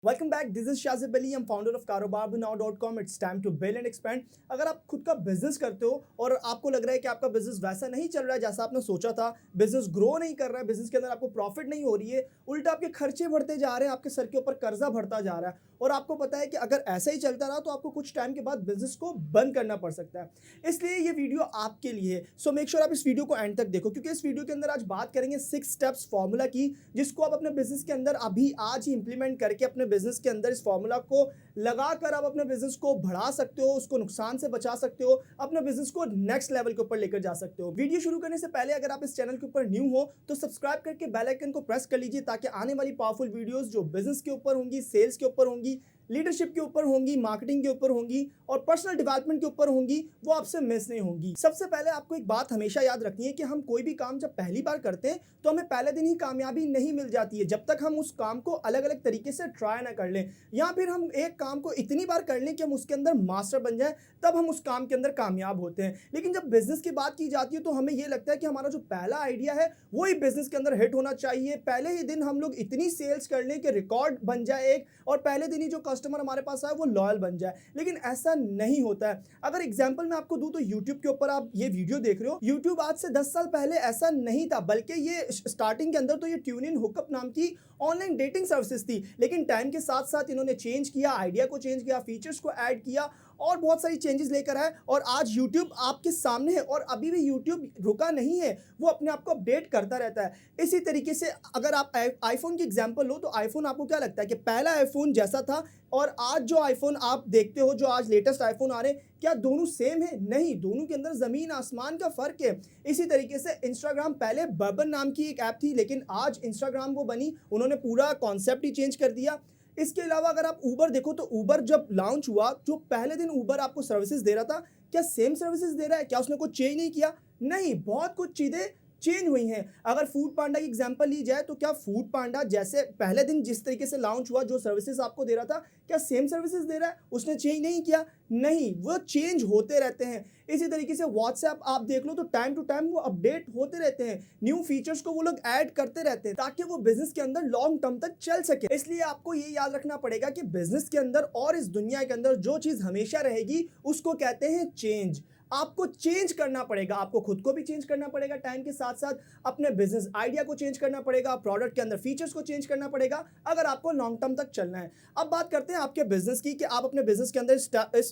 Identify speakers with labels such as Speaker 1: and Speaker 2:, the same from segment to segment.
Speaker 1: Welcome back, this is Shajib Ali, I'm founder of karobarbanao.com। It's time to build and expand. अगर आप खुद का business करते हो और आपको लग रहा है कि आपका बिजनेस वैसा नहीं चल रहा है जैसा आपने सोचा था, बिजनेस ग्रो नहीं कर रहा है, बिजनेस के अंदर आपको प्रॉफिट नहीं हो रही है, उल्टा आपके खर्चे बढ़ते जा रहे हैं, आपके सर के ऊपर कर्जा बढ़ता जा रहा है और आपको पता है कि अगर ऐसा ही चलता रहा तो आपको कुछ टाइम के बाद बिजनेस को बंद करना पड़ सकता है। इसलिए ये वीडियो आपके लिए है। सो मेक श्योर आप इस वीडियो को एंड तक देखो, क्योंकि इस वीडियो के अंदर आज बात करेंगे 6 स्टेप्स फॉर्मूला की, जिसको आप अपने बिजनेस के अंदर अभी आज ही इंप्लीमेंट करके अपने बिजनेस के अंदर इस फॉर्मूला को लगाकर आप अपने बिजनेस को बढ़ा सकते हो, उसको नुकसान से बचा सकते हो, अपने बिजनेस को नेक्स्ट लेवल के ऊपर लेकर जा सकते हो। वीडियो शुरू करने से पहले अगर आप इस चैनल के ऊपर न्यू हो तो सब्सक्राइब करके बेल आइकन को प्रेस कर लीजिए, ताकि आने वाली पावरफुल वीडियोस जो बिजनेस के ऊपर होंगी, सेल्स के ऊपर होंगी, लीडरशिप के ऊपर होंगी, मार्केटिंग के ऊपर होंगी और पर्सनल डेवलपमेंट के ऊपर होंगी, वो आपसे मिस नहीं होंगी। सबसे पहले आपको एक बात हमेशा याद रखनी है कि हम कोई भी काम जब पहली बार करते हैं तो हमें पहले दिन ही कामयाबी नहीं मिल जाती है, जब तक हम उस काम को अलग अलग तरीके से ट्राई ना कर लें, या फिर हम एक काम को इतनी बार कर लें कि हम उसके अंदर मास्टर बन जाए, तब हम उस काम के अंदर कामयाब होते हैं। लेकिन जब बिजनेस की बात की जाती है तो हमें यह लगता है कि हमारा जो पहला आइडिया है वो ही बिजनेस के अंदर हिट होना चाहिए, पहले ही दिन हम लोग इतनी सेल्स कर लें कि रिकॉर्ड बन जाए एक, और पहले दिन ही जो कस्टमर हमारे पास आए वो लॉयल बन जाए। लेकिन ऐसा नहीं होता है। अगर एग्जांपल मैं आपको दूं तो यूट्यूब के ऊपर आप ये वीडियो देख रहे हो, यूट्यूब आज से 10 साल पहले ऐसा नहीं था, बल्कि ये स्टार्टिंग के अंदर तो ये ट्यून इन हुकअप नाम की ऑनलाइन डेटिंग सर्विसेज थी। लेकिन टाइम के साथ साथ इन्होंने चेंज किया, आइडिया को चेंज किया, फीचर्स को ऐड किया और बहुत सारी चेंजेस लेकर आए, और आज यूट्यूब आपके सामने है और अभी भी यूट्यूब रुका नहीं है, वो अपने आप को अपडेट करता रहता है। इसी तरीके से अगर आप आईफोन की एग्जांपल लो तो आईफोन आपको क्या लगता है कि पहला आईफोन जैसा था और आज जो आईफोन आप देखते हो, जो आज लेटेस्ट आईफोन आ रहे हैं, क्या दोनों सेम है? नहीं, दोनों के अंदर जमीन आसमान का फर्क है। इसी तरीके से इंस्टाग्राम पहले बर्बन नाम की एक ऐप थी, लेकिन आज इंस्टाग्राम वो बनी, उन्होंने पूरा कॉन्सेप्ट ही चेंज कर दिया। इसके अलावा अगर आप उबर देखो तो उबर जब लॉन्च हुआ, जो पहले दिन उबर आपको सर्विसेज दे रहा था, क्या सेम सर्विसेज दे रहा है? क्या उसने कुछ चेंज नहीं किया? नहीं, बहुत कुछ चीजें चेंज हुई हैं। अगर फूड पांडा की एग्जांपल ली जाए तो क्या फूड पांडा जैसे पहले दिन जिस तरीके से लॉन्च हुआ, जो सर्विसेज आपको दे रहा था, क्या सेम सर्विसेज दे रहा है? उसने चेंज नहीं किया? नहीं, वो चेंज होते रहते हैं। इसी तरीके से व्हाट्सएप आप देख लो तो टाइम टू टाइम वो अपडेट होते रहते हैं, न्यू फीचर्स को वो लोग ऐड करते रहते हैं, ताकि वो बिजनेस के अंदर लॉन्ग टर्म तक चल सके। इसलिए आपको ये याद रखना पड़ेगा कि बिजनेस के अंदर और इस दुनिया के अंदर जो चीज हमेशा रहेगी उसको कहते हैं चेंज। आपको चेंज करना पड़ेगा, आपको खुद को भी चेंज करना पड़ेगा, टाइम के साथ साथ अपने बिजनेस आइडिया को चेंज करना पड़ेगा, प्रोडक्ट के अंदर फीचर्स को चेंज करना पड़ेगा, अगर आपको लॉन्ग टर्म तक चलना है। अब बात करते हैं आपके बिजनेस की, कि आप अपने बिजनेस के अंदर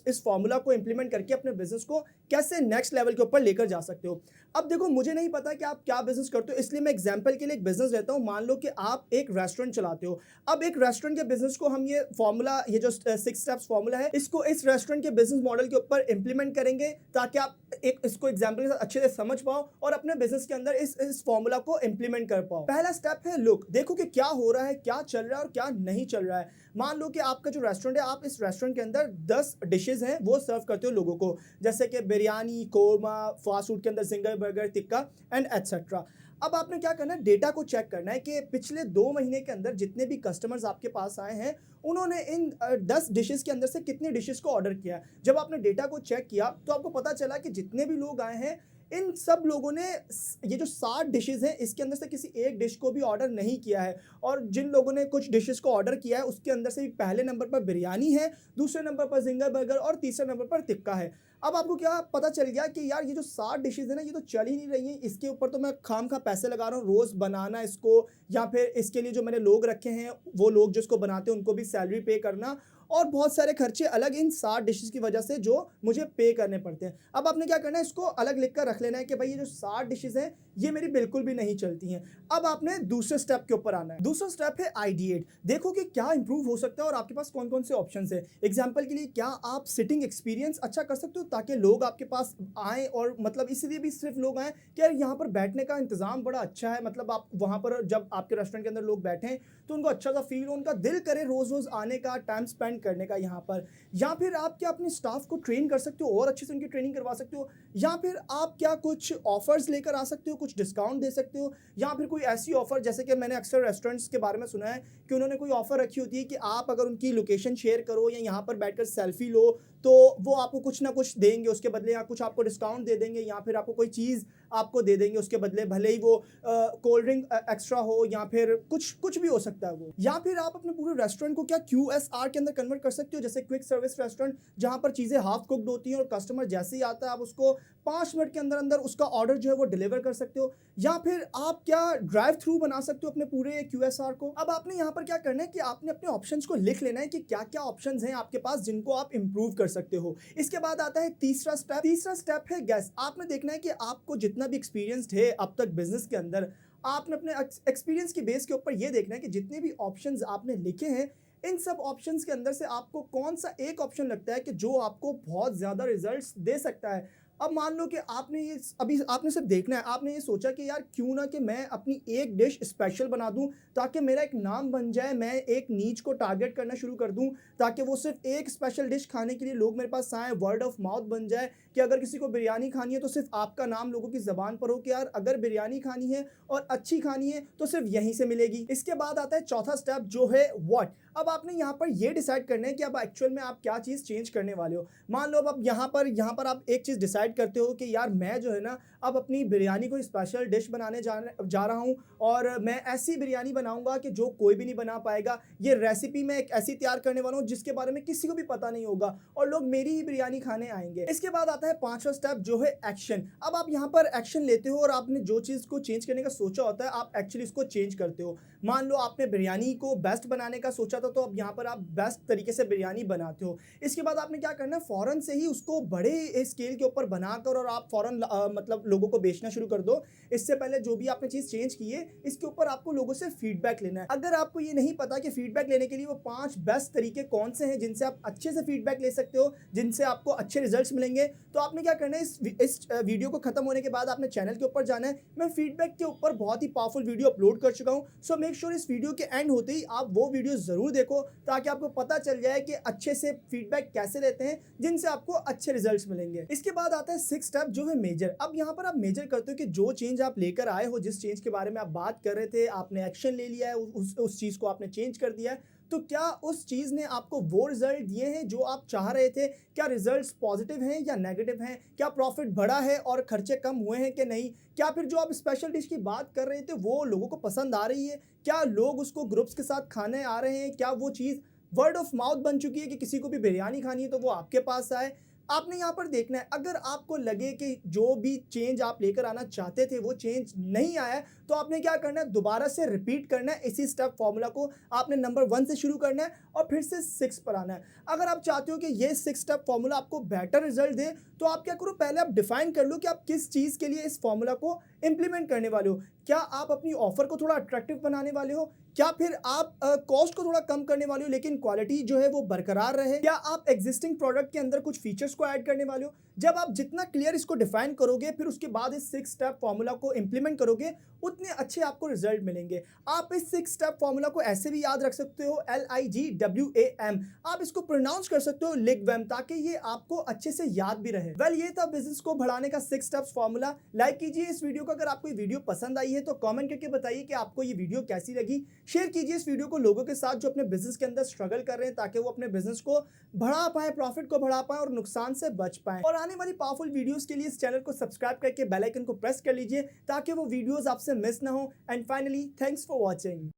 Speaker 1: इस फॉर्मूला को इंप्लीमेंट करके अपने बिजनेस को कैसे नेक्स्ट लेवल के ऊपर लेकर जा सकते हो। अब देखो, मुझे नहीं पता कि आप क्या बिजनेस करते हो, इसलिए मैं एग्जांपल के लिए एक बिजनेस लेता हूं। मान लो कि आप एक रेस्टोरेंट चलाते हो। अब एक रेस्टोरेंट के बिजनेस को हम ये फॉर्मूला, ये जो 6 स्टेप्स फॉर्मूला है, इसको इस रेस्टोरेंट के बिजनेस मॉडल के ऊपर इंप्लीमेंट करेंगे, ताकि आप एक इसको एग्जांपल के साथ अच्छे से समझ पाओ और अपने बिजनेस के अंदर इस फॉर्मूला को इंप्लीमेंट कर पाओ। पहला स्टेप है लुक, देखो कि क्या हो रहा है, क्या चल रहा है और क्या नहीं चल रहा है। मान लो कि आपका जो रेस्टोरेंट है, आप इस रेस्टोरेंट के अंदर 10 डिशेज हैं वो सर्व करते हो लोगों को, जैसे कि बिरयानी, कोरमा, फास्ट फूड के अंदर single burger, tikka and etcetera. अब आपने क्या करना है, डेटा को चेक करना है कि पिछले 2 महीने के अंदर जितने भी कस्टमर्स आपके पास आए हैं, उन्होंने इन 10 डिशेस के अंदर से कितनी डिशेस को ऑर्डर किया है। जब आपने डेटा को चेक किया तो आपको पता चला कि जितने भी लोग आए हैं, इन सब लोगों ने ये जो 60 डिशेस हैं इसके अंदर से किसी एक डिश को भी ऑर्डर नहीं किया है, और जिन लोगों ने कुछ डिशेस को ऑर्डर किया है उसके अंदर से भी पहले नंबर पर बिरयानी है, दूसरे नंबर पर जिंगर बर्गर और तीसरे नंबर पर टिक्का है। अब आपको क्या पता चल गया कि यार ये जो 60 डिशेज है ना, ये तो चल ही नहीं रही हैं, इसके ऊपर तो मैं खाम खा पैसे लगा रहा हूँ, रोज बनाना इसको, या फिर इसके लिए जो मैंने लोग रखे हैं वो लोग जिसको बनाते हैं उनको भी सैलरी पे करना, और बहुत सारे खर्चे अलग इन 60 डिशेस की वजह से जो मुझे पे करने पड़ते हैं। अब आपने क्या करना है, इसको अलग लिख कर रख लेना है कि भाई ये जो 60 डिशेस हैं ये मेरी बिल्कुल भी नहीं चलती हैं। अब आपने दूसरे स्टेप के ऊपर आना है। दूसरा स्टेप है आइडिएट। देखो कि क्या इंप्रूव हो सकता है और आपके पास कौन कौन से ऑप्शन है। एग्जाम्पल के लिए, क्या आप सिटिंग एक्सपीरियंस अच्छा कर सकते हो ताकि लोग आपके पास आए, और मतलब इसलिए भी सिर्फ लोग आए कि यार यहाँ पर बैठने का इंतजाम बड़ा अच्छा है, मतलब आप वहाँ पर जब आपके रेस्टोरेंट के अंदर लोग बैठें तो उनको अच्छा सा फील हो, उनका दिल करे रोज रोज आने का, टाइम स्पेंड करने का यहाँ पर। या फिर आप क्या अपने स्टाफ को ट्रेन कर सकते हो और अच्छे से उनकी ट्रेनिंग करवा सकते हो, या फिर आप क्या कुछ ऑफर्स लेकर आ सकते हो, कुछ डिस्काउंट दे सकते हो, या फिर कोई ऐसी ऑफर, जैसे कि मैंने अक्सर रेस्टोरेंट्स के बारे में सुना है कि उन्होंने कोई ऑफर रखी होती है कि आप अगर उनकी लोकेशन शेयर करो या यहाँ पर बैठकर सेल्फी लो तो वो आपको कुछ ना कुछ देंगे उसके बदले, या कुछ आपको डिस्काउंट दे देंगे, या फिर आपको कोई चीज़ आपको दे देंगे उसके बदले, भले ही वो कोल्ड ड्रिंक एक्स्ट्रा हो या फिर कुछ भी हो सकता है वो। या फिर आप अपने पूरे रेस्टोरेंट को क्या QSR के अंदर कन्वर्ट कर सकते हो, जैसे क्विक सर्विस रेस्टोरेंट, जहां पर चीज़ें हाफ कुक्ड होती हैं और कस्टमर जैसे ही आता है आप उसको 5 मिनट के अंदर अंदर उसका ऑर्डर जो है वो डिलीवर कर सकते हो। या फिर आप क्या ड्राइव थ्रू बना सकते हो अपने पूरे QSR को। अब आपने यहाँ पर क्या करना है कि आपने अपने ऑप्शंस को लिख लेना है कि क्या क्या ऑप्शंस हैं आपके पास जिनको आप इंप्रूव कर सकते हो। इसके बाद आता है तीसरा स्टेप है गैस। आपने देखना है कि आपको जितना भी एक्सपीरियंस्ड है अब तक बिजनेस के अंदर, आपने अपने एक्सपीरियंस की बेस के ऊपर ये देखना है कि जितने भी ऑप्शंस आपने लिखे हैं इन सब ऑप्शंस के अंदर से आपको कौन सा एक ऑप्शन लगता है कि जो आपको बहुत ज़्यादा रिजल्ट्स दे सकता है। अब मान लो कि आपने ये अभी आपने सिर्फ देखना है, आपने ये सोचा कि यार क्यों ना कि मैं अपनी एक डिश स्पेशल बना दूं ताकि मेरा एक नाम बन जाए, मैं एक नीच को टारगेट करना शुरू कर दूं ताकि वो सिर्फ एक स्पेशल डिश खाने के लिए लोग मेरे पास आए, वर्ड ऑफ माउथ बन जाए कि अगर किसी को बिरयानी खानी है तो सिर्फ आपका नाम लोगों की ज़बान पर हो कि यार अगर बिरयानी खानी है और अच्छी खानी है तो सिर्फ यहीं से मिलेगी। इसके बाद आता है चौथा स्टेप जो है व्हाट। अब आपने यहाँ पर ये डिसाइड करना है कि अब एक्चुअल में आप क्या चीज़ चेंज करने वाले हो। मान लो अब आप यहाँ पर आप एक चीज़ डिसाइड करते हो कि यार मैं जो है ना अब अपनी बिरयानी को स्पेशल डिश बनाने जा रहा हूँ और मैं ऐसी बिरयानी बनाऊंगा कि जो कोई भी नहीं बना पाएगा। ये रेसिपी मैं एक ऐसी तैयार करने वाला हूँ जिसके बारे में किसी को भी पता नहीं होगा और लोग मेरी ही बिरयानी खाने आएंगे। इसके बाद आता है पांचवा स्टेप जो है एक्शन। अब आप यहाँ पर एक्शन लेते हो और आपने जो चीज़ को चेंज करने का सोचा होता है आप एक्चुअली इसको चेंज करते हो। मान लो आपने बिरयानी को बेस्ट बनाने का सोचा था तो अब यहाँ पर आप बेस्ट तरीके से बिरयानी बनाते हो। इसके बाद आपने क्या करना है, फ़ौरन से ही उसको बड़े स्केल के ऊपर बनाकर और आप फ़ौरन मतलब लोगों को बेचना शुरू कर दो। इससे पहले जो भी आपने चीज़ चेंज की है इसके ऊपर आपको लोगों से फीडबैक लेना है। अगर आपको ये नहीं पता कि फीडबैक लेने के लिए वो 5 बेस्ट तरीके कौन से हैं जिनसे आप अच्छे से फीडबैक ले सकते हो, जिनसे आपको अच्छे रिजल्ट्स मिलेंगे, तो आपने क्या करना है इस वीडियो को खत्म होने के बाद आपने चैनल के ऊपर जाना है। मैं फीडबैक के ऊपर बहुत ही पावरफुल वीडियो अपलोड कर चुका हूँ, सो मेक श्योर इस वीडियो के एंड होते ही आप वो वीडियो ज़रूर देखो ताकि आपको पता चल जाए कि अच्छे से फीडबैक कैसे लेते हैं जिनसे आपको अच्छे रिजल्ट्स मिलेंगे। इसके बाद आता है 6 स्टेप जो है मेजर। अब यहाँ पर आप मेजर करते हो कि जो चेंज आप लेकर आए हो, जिस चेंज के बारे में आप बात कर रहे थे, आपने एक्शन ले लिया है, उस चीज़ को आपने चेंज कर दिया है, तो क्या उस चीज़ ने आपको वो रिजल्ट दिए हैं जो आप चाह रहे थे? क्या रिजल्ट्स पॉजिटिव हैं या नेगेटिव हैं? क्या प्रॉफिट बढ़ा है और खर्चे कम हुए हैं कि नहीं? क्या फिर जो आप स्पेशल डिश की बात कर रहे थे वो लोगों को पसंद आ रही है? क्या लोग उसको ग्रुप्स के साथ खाने आ रहे हैं? क्या वो चीज़ वर्ड ऑफ माउथ बन चुकी है कि किसी को भी बिरयानी खानी है तो वो आपके पास आए? आपने यहाँ पर देखना है, अगर आपको लगे कि जो भी चेंज आप लेकर आना चाहते थे वो चेंज नहीं आया तो आपने क्या करना है, दोबारा से रिपीट करना है इसी स्टेप फॉर्मूला को। आपने नंबर 1 से शुरू करना है और फिर से 6 पर आना है। अगर आप चाहते हो कि ये 6 स्टेप फॉर्मूला आपको बेटर रिजल्ट दे तो आप क्या करो, पहले आप डिफाइन कर लो कि आप किस चीज़ के लिए इस फॉर्मूला को इंप्लीमेंट करने वाले हो। क्या आप अपनी ऑफर को थोड़ा अट्रैक्टिव बनाने वाले हो? क्या फिर आप कॉस्ट को थोड़ा कम करने वाले हो लेकिन क्वालिटी जो है वो बरकरार रहे? क्या आप एग्जिस्टिंग प्रोडक्ट के अंदर कुछ फीचर्स को ऐड करने वाले हो? जब आप जितना क्लियर इसको डिफाइन करोगे फिर उसके बाद इस 6 स्टेप फॉर्मूला को इंप्लीमेंट करोगे उतने अच्छे आपको रिजल्ट मिलेंगे। आप इस 6 स्टेप फॉर्मूला को ऐसे भी याद रख सकते हो, LIGWAM। आप इसको प्रोनाउंस कर सकते हो लिगवैम, ताकि ये आपको अच्छे से याद भी रहे। वेल, ये था बिजनेस को बढ़ाने का 6 स्टेप्स फॉर्मूला। लाइक कीजिए इस वीडियो को। अगर आपको ये वीडियो पसंद आई है तो कमेंट करके बताइए कि आपको ये वीडियो कैसी लगी। शेयर कीजिए इस वीडियो को लोगों के साथ जो अपने बिजनेस के अंदर स्ट्रगल कर रहे हैं ताकि वो अपने बिजनेस को बढ़ा पाए, प्रॉफिट को बढ़ा पाए और नुकसान से बच पाए। और आने वाली पावरफुल वीडियोस के लिए इस चैनल को सब्सक्राइब करके बेल आइकन को प्रेस कर लीजिए ताकि वो वीडियोस आपसे मिस ना हो। And finally, thanks for watching.